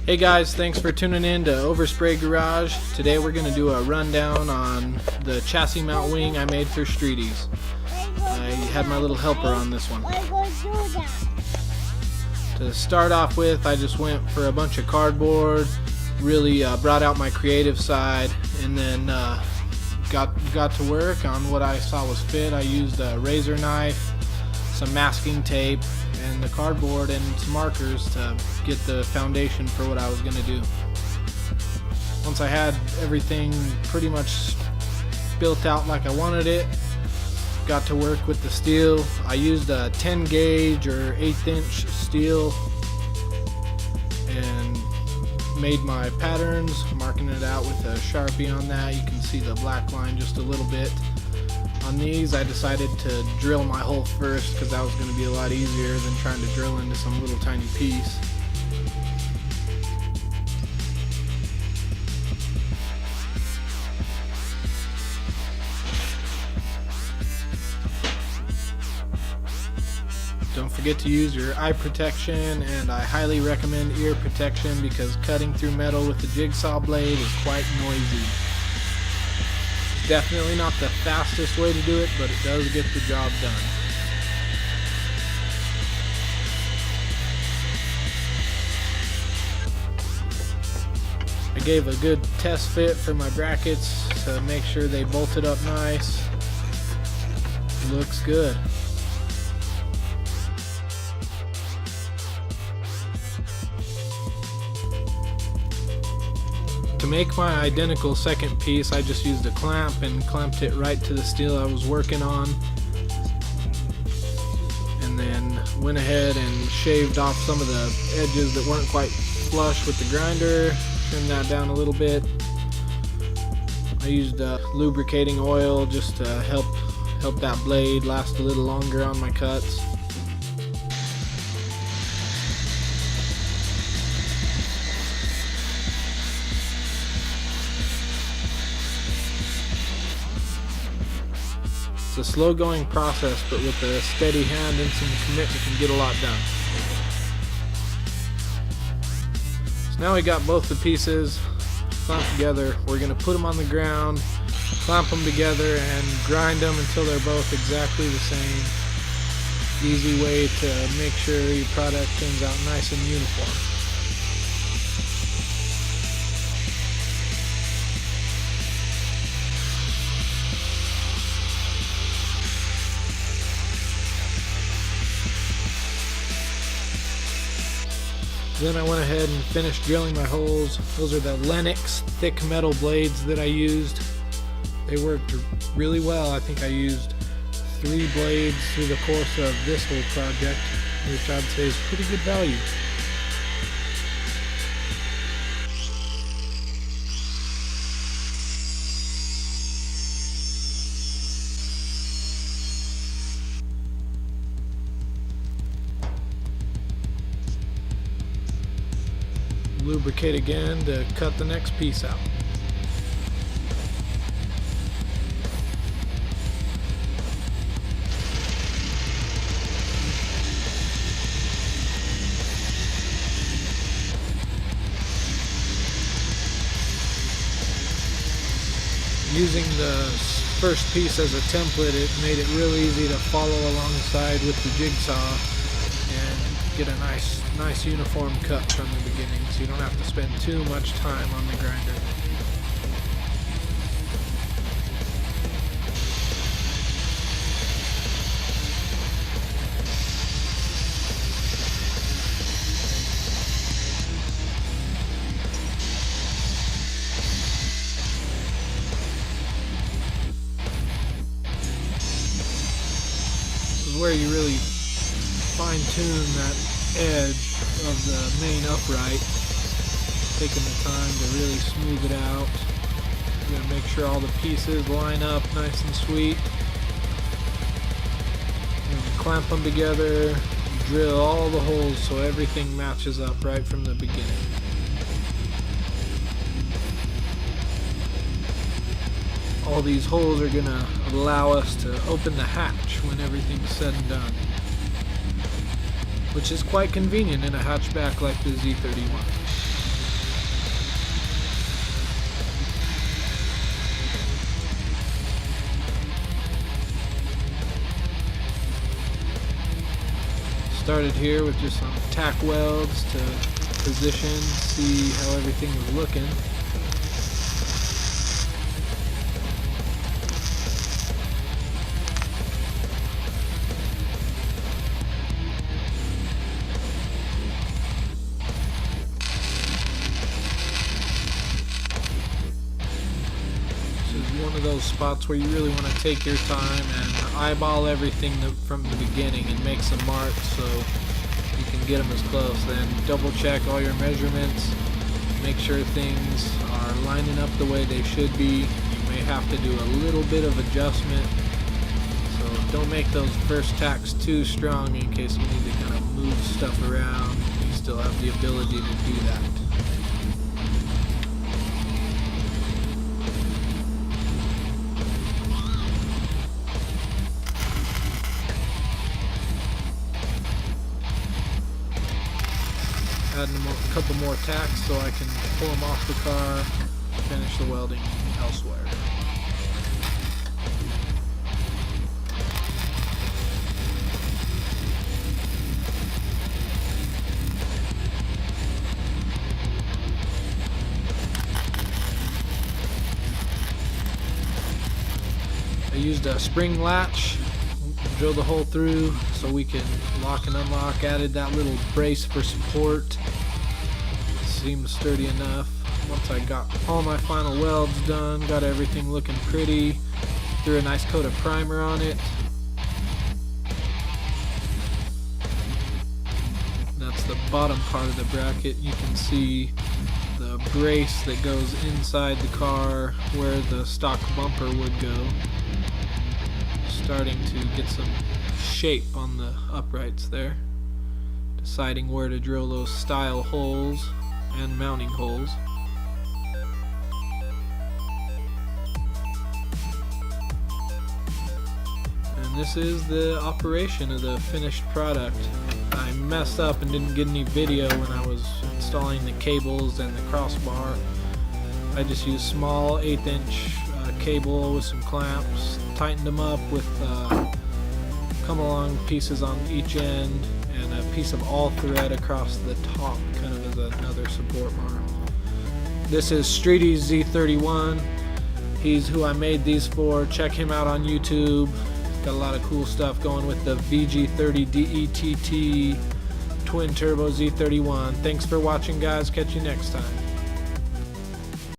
Hey guys, thanks for tuning in to Overspray Garage. Today we're going to do a rundown on the chassis mount wing I made for Streeties. I had my little helper on this one. To start off with, I just went for a bunch of cardboard, really brought out my creative side, and then got to work on what I saw was fit. I used a razor knife, some masking tape, and the cardboard and some markers to get the foundation for what I was going to do. Once I had everything pretty much built out like I wanted it, got to work with the steel. I used a 10 gauge or 1/8 inch steel and made my patterns, marking it out with a Sharpie on that. You can see the black line just a little bit. On these, I decided to drill my hole first because that was going to be a lot easier than trying to drill into some little tiny piece. Don't forget to use your eye protection, and I highly recommend ear protection because cutting through metal with the jigsaw blade is quite noisy. Definitely not the fastest way to do it, but it does get the job done. I gave a good test fit for my brackets to make sure they bolted up nice. Looks good. To make my identical second piece, I just used a clamp and clamped it right to the steel I was working on, and then went ahead and shaved off some of the edges that weren't quite flush with the grinder, trimmed that down a little bit. I used lubricating oil just to help that blade last a little longer on my cuts. It's a slow going process, but with a steady hand and some commitment you can get a lot done. So now we got both the pieces clamped together. We're going to put them on the ground, clamp them together, and grind them until they're both exactly the same. Easy way to make sure your product turns out nice and uniform. Then I went ahead and finished drilling my holes. Those are the Lennox thick metal blades that I used. They worked really well. I think I used 3 blades through the course of this whole project, which I'd say is pretty good value. Lubricate again to cut the next piece out. Using the first piece as a template, it made it real easy to follow alongside with the jigsaw and get a nice uniform cut from the beginning, so you don't have to spend too much time on the grinder. This is where you really fine-tune that edge of the main upright, taking the time to really smooth it out. You're going to make sure all the pieces line up nice and sweet. And clamp them together, drill all the holes so everything matches up right from the beginning. All these holes are going to allow us to open the hatch when everything's said and done, which is quite convenient in a hatchback like the Z31. Started here with just some tack welds to position, see how everything was looking. One of those spots where you really want to take your time and eyeball everything from the beginning and make some marks so you can get them as close. Then double check all your measurements, make sure things are lining up the way they should be. You may have to do a little bit of adjustment, so don't make those first tacks too strong in case you need to kind of move stuff around. You still have the ability to do that. Adding a couple more tacks so I can pull them off the car, finish the welding elsewhere. I used a spring latch, drilled the hole through so we can lock and unlock, added that little brace for support. Seems sturdy enough. Once I got all my final welds done, got everything looking pretty, threw a nice coat of primer on it. That's the bottom part of the bracket. You can see the brace that goes inside the car where the stock bumper would go. Starting to get some shape on the uprights there. Deciding where to drill those style holes and mounting holes. And this is the operation of the finished product. I messed up and didn't get any video when I was installing the cables and the crossbar. I just used small 1/8" cable with some clamps, tightened them up with come along pieces on each end and a piece of all thread across the top, kind of as another support arm. This is Streety's Z31. He's who I made these for. Check him out on YouTube. Got a lot of cool stuff going with the VG30 DETT twin turbo Z31. Thanks for watching, guys. Catch you next time.